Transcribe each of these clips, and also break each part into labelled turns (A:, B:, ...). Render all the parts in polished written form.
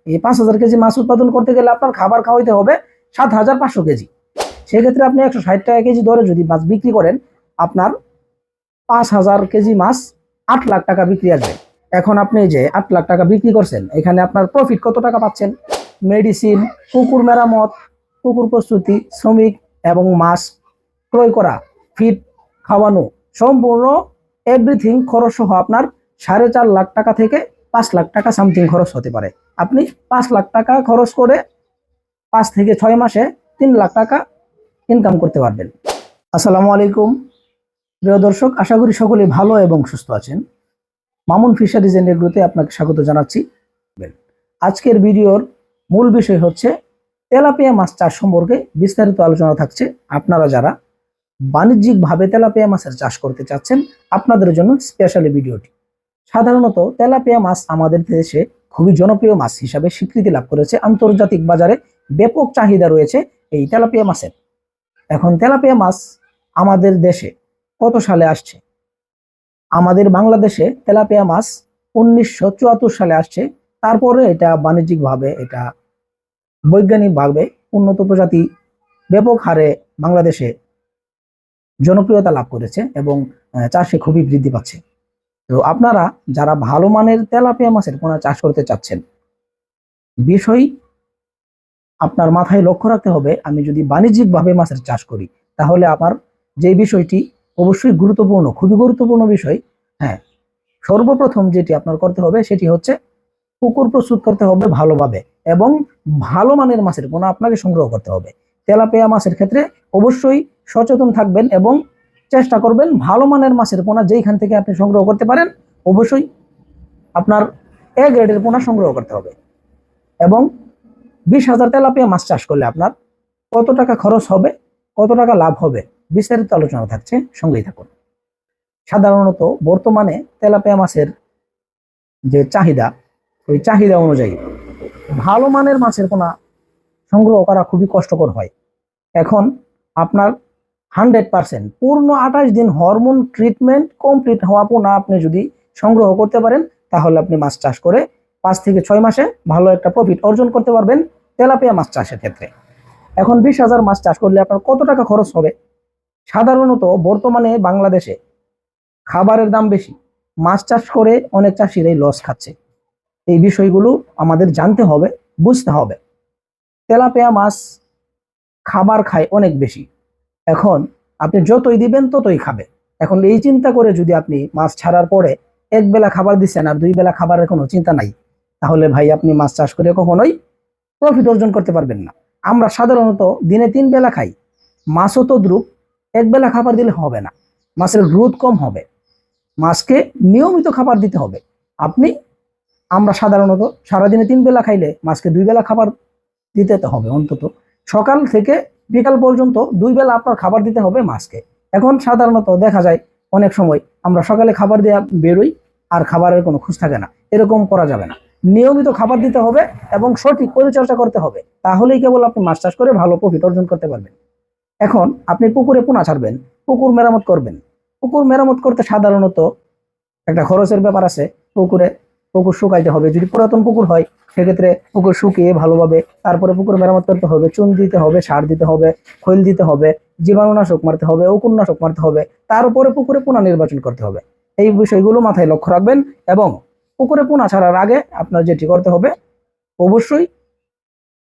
A: এই 5,000 কেজি মাছ উৎপাদন করতে গেলে আপনার খাবার খাওয়াইতে হবে 7,500 কেজি। সেক্ষেত্রে আপনি 160 টাকা কেজি দরে যদি মাছ বিক্রি করেন, আপনার 5,000 কেজি মাছ 8 লাখ টাকা বিক্রি আসবে। এখন আপনি যে 8 লাখ টাকা বিক্রি করছেন, এখানে আপনার প্রফিট কত টাকা পাচ্ছেন? মেডিসিন, পুকুর মেরামত, পুকুর প্রস্তুতি, শ্রমিক এবং মাছ ক্রয় করা, ফিড খাওয়ানো, সম্পূর্ণ এভরিথিং খরচ সহ আপনার 4.5 লাখ টাকা থেকে 5 লাখ টাকা সামথিং খরচ হতে পারে। আপনি 5 লাখ টাকা খরচ করে 5 থেকে 6 মাসে 3 লাখ টাকা ইনকাম করতে পারবেন। আসসালামু আলাইকুম প্রিয় দর্শক, আশা করি সকলে ভালো এবং সুস্থ আছেন। মামুন ফিশারিজ এন্ড এগ্রোতে আপনাকে স্বাগত জানাচ্ছি। আজকের ভিডিওর মূল বিষয় হচ্ছে তেলাপিয়া মাছ চাষ সম্পর্কে বিস্তারিত আলোচনা থাকছে। আপনারা যারা বাণিজ্যিকভাবে তেলাপিয়া মাছের চাষ করতে চাচ্ছেন, আপনাদের জন্য স্পেশালি ভিডিওটি। সাধারণত তেলাপিয়া মাছ আমাদের দেশে খুবই জনপ্রিয় মাছ হিসাবে স্বীকৃতি লাভ করেছে। আন্তর্জাতিক বাজারে ব্যাপক চাহিদা রয়েছে এই তেলাপিয়া মাছের। এখন তেলাপিয়া মাছ আমাদের দেশে কত সালে আসছে? আমাদের বাংলাদেশে তেলাপিয়া মাছ 1974 সালে আসছে। তারপরে এটা বাণিজ্যিকভাবে, এটা বৈজ্ঞানিকভাবে উন্নত প্রজাতি ব্যাপক হারে বাংলাদেশে জনপ্রিয়তা লাভ করেছে এবং চাষে খুবই বৃদ্ধি পাচ্ছে। তো আপনারা যারা ভালো মানের তেলাপিয়া মাছের পোনা চাষ করতে চাচ্ছেন, বিষয় আপনার মাথায় লক্ষ্য রাখতে হবে, আমি যদি বাণিজ্যিকভাবে মাছের চাষ করি তাহলে আমার যে বিষয়টি অবশ্যই গুরুত্বপূর্ণ, খুবই গুরুত্বপূর্ণ বিষয়। হ্যাঁ, সর্বপ্রথম যেটি আপনার করতে হবে সেটি হচ্ছে পুকুর প্রস্তুত করতে হবে ভালোভাবে এবং ভালো মানের মাছের পোনা আপনাকে সংগ্রহ করতে হবে। তেলাপিয়া মাছের ক্ষেত্রে অবশ্যই সচেতন থাকবেন এবং চেষ্টা করবেন ভালো মানের মাছের পোনা যেইখান থেকে আপনি সংগ্রহ করতে পারেন, অবশ্যই আপনার এ গ্রেডের পোনা সংগ্রহ করতে হবে। এবং 20,000 তেলাপিয়া মাছ চাষ করলে আপনার কত টাকা খরচ হবে, কত টাকা লাভ হবে, বিস্তারিত আলোচনা থাকছে, সঙ্গেই থাকুন। সাধারণত বর্তমানে তেলাপিয়া মাছের যে চাহিদা, ওই চাহিদা অনুযায়ী ভালো মানের মাছের পোনা সংগ্রহ করা খুবই কষ্টকর হয়। এখন আপনার 100% পূর্ণ 28 দিন হরমোন ট্রিটমেন্ট কমপ্লিট হওয়া পোনা আপনি যদি সংগ্রহ করতে পারেন, তাহলে আপনি মাছ চাষ করে 5 থেকে 6 মাসে ভালো একটা প্রফিট অর্জন করতে পারবেন তেলাপিয়া মাছ চাষের ক্ষেত্রে। এখন 20,000 মাছ চাষ করলে আপনার কত টাকা খরচ হবে? সাধারণত বর্তমানে বাংলাদেশে খাবারের দাম বেশি, মাছ চাষ করে অনেক চাষিরাই লস খাচ্ছে। এই বিষয়গুলো আমাদের জানতে হবে, বুঝতে হবে। তেলাপিয়া মাছ খাবার খায় অনেক বেশি, এখন আপনি যতই দিবেন ততই খাবে। এখন এই চিন্তা করে যদি আপনি মাছ ছাড়ার পরে এক বেলা খাবার দিচ্ছেন আর 2 বেলা খাবারের কোনো চিন্তা নাই, তাহলে ভাই আপনি মাছ চাষ করে কখনোই প্রফিট অর্জন করতে পারবেন না। আমরা সাধারণত দিনে 3 বেলা খাই, মাছও তো দ্রুপ, এক বেলা খাবার দিলে হবে না, মাছের গ্রোথ কম হবে। মাছকে নিয়মিত খাবার দিতে হবে। আমরা সাধারণত সারাদিনে 3 বেলা খাইলে মাছকে 2 বেলা খাবার দিতে হবে। অন্তত সকাল থেকে বিকাল পর্যন্ত 2 বেলা আপনার খাবার দিতে হবে মাছকে। এখন সাধারণত দেখা যায় অনেক সময় আমরা সকালে খাবার দেওয়া বেরোই আর খাবারের কোনো খোঁজ থাকে না। এরকম করা যাবে না, নিয়মিত খাবার দিতে হবে এবং সঠিক পরিচর্যা করতে হবে, তাহলেই কেবল আপনি মাছ চাষ করে ভালো প্রফিট অর্জন করতে পারবেন। এখন আপনি পুকুরে পোনা ছাড়বেন, পুকুর মেরামত করবেন। পুকুর মেরামত করতে সাধারণত একটা খরচের ব্যাপার আছে। পুকুর শুকাইতে হবে, যদি পুরাতন পুকুর হয় সেক্ষেত্রে পুকুর শুকিয়ে ভালোভাবে তারপরে পুকুর মেরামত করতে হবে, চুন দিতে হবে, সার দিতে হবে, খৈল দিতে হবে, জীবাণুনাশক মারতে হবে, উকুননাশক মারতে হবে, তার উপরে পুকুরে পোনা নির্বাচন করতে হবে। এই বিষয়গুলো মাথায় লক্ষ্য রাখবেন এবং পুকুরে পোনা ছাড়ার আগে আপনার যেটি করতে হবে, অবশ্যই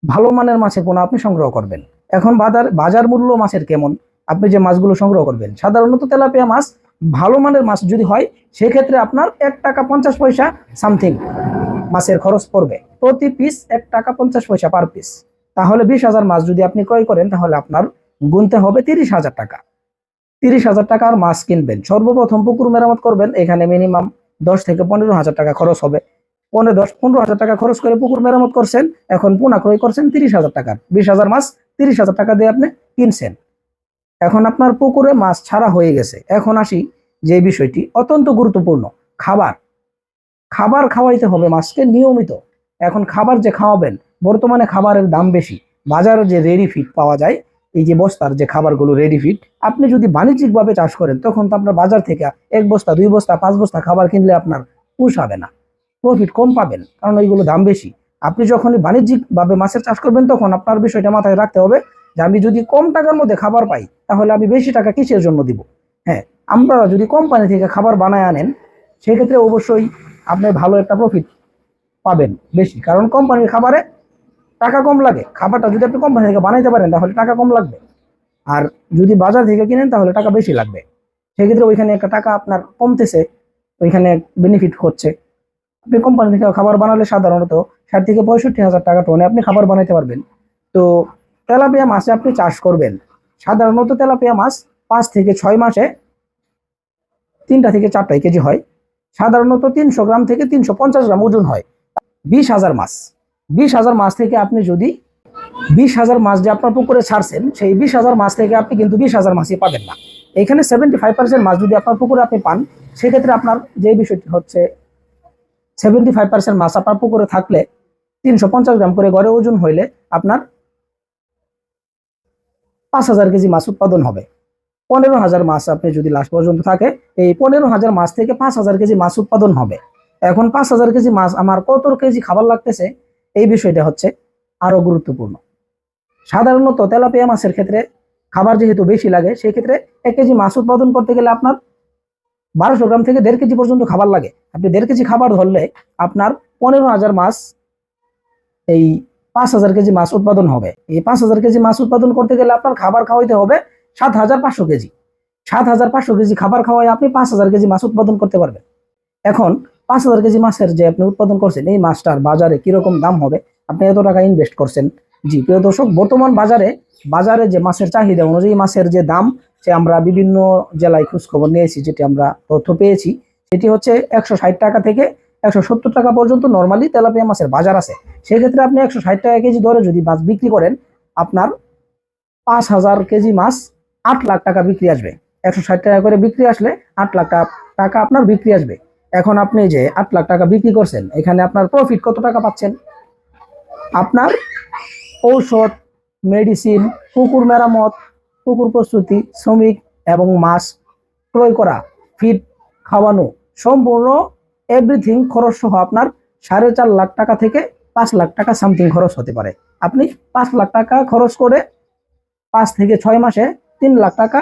A: ভালো মানের মাছের পোনা আপনি সংগ্রহ করবেন। এখন বাজার মূল্য মাছের কেমন, আপনি যে মাছগুলো সংগ্রহ করবেন, সাধারণত তেলাপিয়া মাছ ভালো মানের মাছ যদি হয় সেক্ষেত্রে আপনার 1 টাকা 50 পয়সা সামথিং মাছের খরচ পড়বে, প্রতি পিস 1 টাকা 50 পয়সা পার পিস। তাহলে 20,000 মাছ যদি আপনি ক্রয় করেন, তাহলে আপনার গুনতে হবে 30,000 টাকা। 30,000 টাকার মাছ কিনবেন, সর্বপ্রথম পুকুর মেরামত করবেন, এখানে মিনিমাম 10 থেকে 15,000 টাকা খরচ হবে। 15,000 টাকা খরচ করে পুকুর মেরামত করছেন, এখন পোনা ক্রয় করছেন 30,000 টাকার। 20,000 মাছ 30,000 টাকা দিয়ে আপনি কিনছেন। এখন আপনার পুকুরে মাছ ছাড়া হয়ে গেছে। এখন আসি যে বিষয়টি অত্যন্ত গুরুত্বপূর্ণ, খাবার খাওয়াইতে হবে মাছকে নিয়মিত। এখন খাবার যে খাওয়াবেন, বর্তমানে খাবারের দাম বেশি, বাজারে যে রেডি ফিড পাওয়া যায়, এই যে বস্তার যে খাবারগুলো রেডি ফিড, আপনি যদি বাণিজ্যিকভাবে চাষ করেন তখন তো আপনার বাজার থেকে 1 বস্তা 2 বস্তা 5 বস্তা খাবার কিনলে আপনার পুষ হবে না, প্রফিট কম পাবেন, কারণ এইগুলো দাম বেশি। আপনি যখনই বাণিজ্যিকভাবে মাছের চাষ করবেন তখন আপনার বিষয়টা মাথায় রাখতে হবে যে আমি যদি কম টাকার মধ্যে খাবার পাই তাহলে আমি বেশি টাকা কিসের জন্য দিব। হ্যাঁ, আমরা যদি কোম্পানি থেকে খাবার বানায় আনেন সেক্ষেত্রে অবশ্যই আপনি ভালো একটা প্রফিট পাবেন বেশি, কারণ কোম্পানির খাবারে টাকা কম লাগে। খাবারটা যদি আপনি কোম্পানি থেকে বানাইতে পারেন তাহলে টাকা কম লাগবে, আর যদি বাজার থেকে কিনেন তাহলে টাকা বেশি লাগবে। সেক্ষেত্রে ওইখানে একটা টাকা আপনার কমতেছে, ওইখানে বেনিফিট হচ্ছে। আপনি কোম্পানি থেকে খাবার বানালে সাধারণত 60 থেকে 65 হাজার টাকা টনে আপনি খাবার বানাইতে পারবেন। তো তেলাপিয়া মাছে আপনি চাষ করবেন, সাধারণত তেলাপিয়া মাছ 5 থেকে 6 মাসে 3টা থেকে 4টা কেজি হয়। সাধারণত 300 গ্রাম থেকে 350 গ্রাম ওজন হয়। 20,000 মাছ, 20,000 মাছ থেকে আপনি যদি 20,000 মাছ যে আপনার পুকুরে ছাড়ছেন সেই 20,000 মাছ থেকে আপনি কিন্তু 20,000 মাছই পাবেন না। এখানে 75% মাছ যদি আপনার পুকুরে আপনি পান সেক্ষেত্রে আপনার যে বিষয়টি হচ্ছে 75% মাছ আপনার পুকুরে থাকলে 350 গ্রাম করে গড়ে ওজন হইলে আপনার 5,000 কেজি মাছ উৎপাদন হবে। 15,000 মাছ আপনি যদি লাস্ট পর্যন্ত থাকে, এই 15,000 মাছ থেকে 5,000 কেজি মাছ উৎপাদন হবে। এখন 5,000 কেজি মাছ আমার কত কেজি খাবার লাগতেছে এই বিষয়টা হচ্ছে আরো গুরুত্বপূর্ণ। সাধারণত তেলাপিয়া মাছের ক্ষেত্রে খাবার যেহেতু বেশি লাগে সেক্ষেত্রে 1 কেজি মাছ উৎপাদন করতে গেলে আপনার 1200 গ্রাম থেকে 1.5 কেজি পর্যন্ত খাবার লাগে। আপনি 1.5 কেজি খাবার ধরলে আপনার 15,000 মাছ এই 5,000 কেজি মাছ উৎপাদন হবে। এই 5,000 কেজি মাছ উৎপাদন করতে গেলে আপনার খাবার খাওয়াইতে হবে 7,500 কেজি। 7,500 কেজি খাবার খাওয়াই আপনি 5,000 কেজি মাছ উৎপাদন করতে পারবেন। এখন 5,000 কেজি মাছের যে আপনি উৎপাদন করছেন এই মাছটার বাজারে কিরকম দাম হবে, আপনি এত টাকা ইনভেস্ট করছেন। জি প্রিয় দর্শক, বর্তমান বাজারে যে মাছের চাহিদা অনুযায়ী মাছের যে দাম, সে আমরা বিভিন্ন জেলায় খোঁজখবর নিয়েছি, যেটি আমরা তথ্য পেয়েছি সেটি হচ্ছে 160 টাকা থেকে 170 টাকা পর্যন্ত নর্মালি তেলাপিয়া মাছের বাজার আছে। সেক্ষেত্রে আপনি 160 টাকা কেজি দরে যদি মাছ বিক্রি করেন আপনার 5,000 কেজি মাছ 8 লাখ টাকা বিক্রি আসবে। 160 টাকা করে বিক্রি আসলে 8 লাখ টাকা আপনার বিক্রি আসবে। এখন আপনি যে 8 লাখ টাকা বিক্রি করছেন এখানে আপনার প্রফিট কত টাকা পাচ্ছেন? আপনার ঔষধ, মেডিসিন, পুকুর মেরামত, পুকুর প্রস্তুতি, শ্রমিক এবং মাছ ক্রয় করা, ফিড খাওয়ানো, সম্পূর্ণ এভরিথিং খরচ সহ আপনার 4.5 লাখ টাকা থেকে 5 লাখ টাকা সামথিং খরচ হতে পারে। আপনি 5 লাখ টাকা খরচ করে 5 থেকে 6 মাসে 3 লাখ টাকা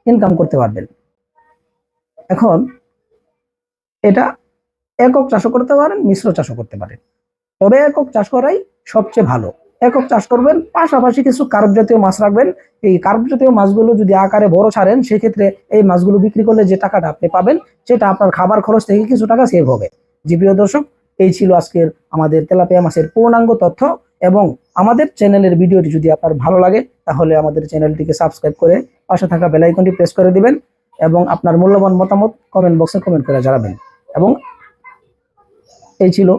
A: ইনকাম করতে পারবেন। এখন এটা একক চাষও করতে পারেন, মিশ্র চাষও করতে পারেন, তবে একক চাষ করাই সবচেয়ে ভালো। একক চাষ করবেন, পাশাপাশি কিছু কার্প জাতীয় মাছ রাখবেন। এই কার্প জাতীয় মাছগুলো যদি আকারে বড় ছাড়েন সেক্ষেত্রে এই মাছগুলো বিক্রি করলে যে টাকাটা আপনি পাবেন সেটা আপনার খাবার খরচ থেকে কিছু টাকা সেভ হবে। জি প্রিয় দর্শক, এই ছিল আজকের আমাদের তেলাপিয়া মাছের পূর্ণাঙ্গ তথ্য। এবং আমাদের চ্যানেলের ভিডিওটি যদি আপনার ভালো লাগে তাহলে আমাদের চ্যানেলটিকে সাবস্ক্রাইব করে পাশে থাকা বেল আইকনটি প্রেস করে দিবেন এবং আপনার মূল্যবান মতামত কমেন্ট বক্সে কমেন্ট করে জানাবেন। এবং এই ছিল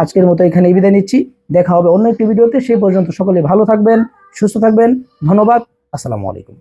A: আজকের মতো, এখানে বিদায় নিচ্ছি। দেখা হবে অন্য একটি ভিডিওতে। সেই পর্যন্ত সকলে ভালো থাকবেন, সুস্থ থাকবেন। ধন্যবাদ। আসসালামু আলাইকুম।